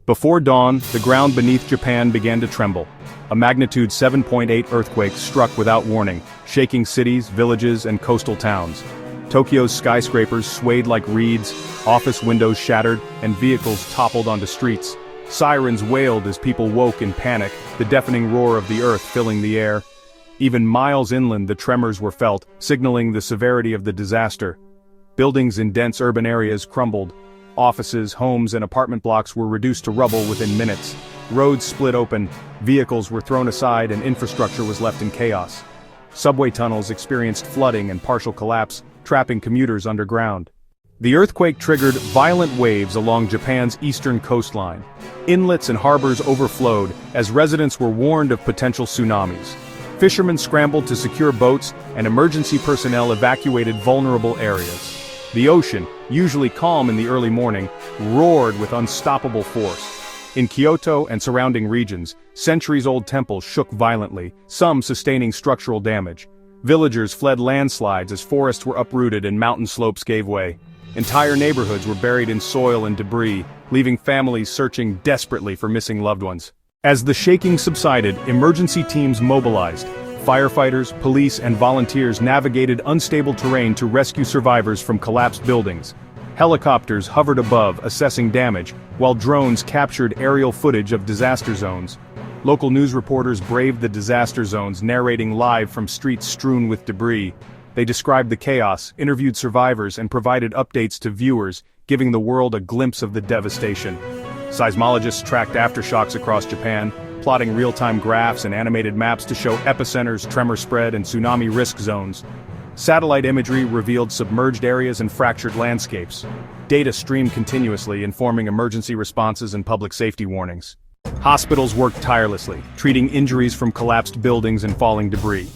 Before dawn, the ground beneath Japan began to tremble. A magnitude 7.8 earthquake struck without warning, shaking cities, villages, and coastal towns. Tokyo's skyscrapers swayed like reeds, office windows shattered, and vehicles toppled onto streets. Sirens wailed as people woke in panic, the deafening roar of the earth filling the air. Even miles inland the tremors were felt, signaling the severity of the disaster. Buildings in dense urban areas crumbled. Offices, homes, and apartment blocks were reduced to rubble within minutes. Roads split open, vehicles were thrown aside, and infrastructure was left in chaos. Subway tunnels experienced flooding and partial collapse, trapping commuters underground. The earthquake triggered violent waves along Japan's eastern coastline. Inlets and harbors overflowed as residents were warned of potential tsunamis. Fishermen scrambled to secure boats, and emergency personnel evacuated vulnerable areas. The ocean, usually calm in the early morning, roared with unstoppable force. In Kyoto and surrounding regions, centuries-old temples shook violently, some sustaining structural damage. Villagers fled landslides as forests were uprooted and mountain slopes gave way. Entire neighborhoods were buried in soil and debris, leaving families searching desperately for missing loved ones. As the shaking subsided, emergency teams mobilized. Firefighters, police, and volunteers navigated unstable terrain to rescue survivors from collapsed buildings. Helicopters hovered above, assessing damage, while drones captured aerial footage of disaster zones. Local news reporters braved the disaster zones, narrating live from streets strewn with debris. They described the chaos, interviewed survivors, and provided updates to viewers, giving the world a glimpse of the devastation. Seismologists tracked aftershocks across Japan, plotting real-time graphs and animated maps to show epicenters, tremor spread, and tsunami risk zones. Satellite imagery revealed submerged areas and fractured landscapes. Data streamed continuously, informing emergency responses and public safety warnings. Hospitals worked tirelessly, treating injuries from collapsed buildings and falling debris.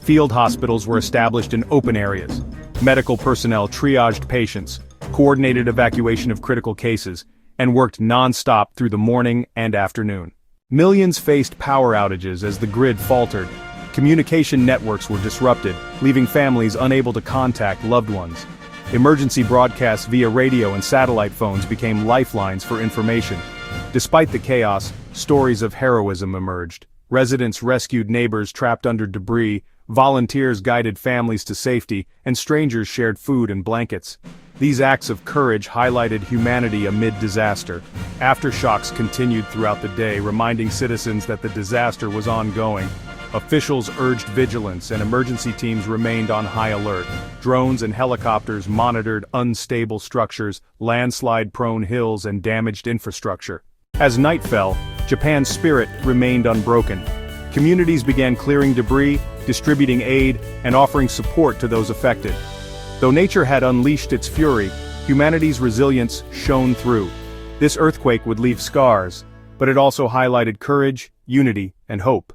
Field hospitals were established in open areas. Medical personnel triaged patients, coordinated evacuation of critical cases, and worked non-stop through the morning and afternoon. Millions faced power outages as the grid faltered. Communication networks were disrupted, leaving families unable to contact loved ones. Emergency broadcasts via radio and satellite phones became lifelines for information. Despite the chaos, stories of heroism emerged. Residents rescued neighbors trapped under debris, volunteers guided families to safety, and strangers shared food and blankets. These acts of courage highlighted humanity amid disaster. Aftershocks continued throughout the day, reminding citizens that the disaster was ongoing. Officials urged vigilance, and emergency teams remained on high alert. Drones and helicopters monitored unstable structures, landslide-prone hills, and damaged infrastructure. As night fell, Japan's spirit remained unbroken. Communities began clearing debris, distributing aid, and offering support to those affected. Though nature had unleashed its fury, humanity's resilience shone through. This earthquake would leave scars, but it also highlighted courage, unity, and hope.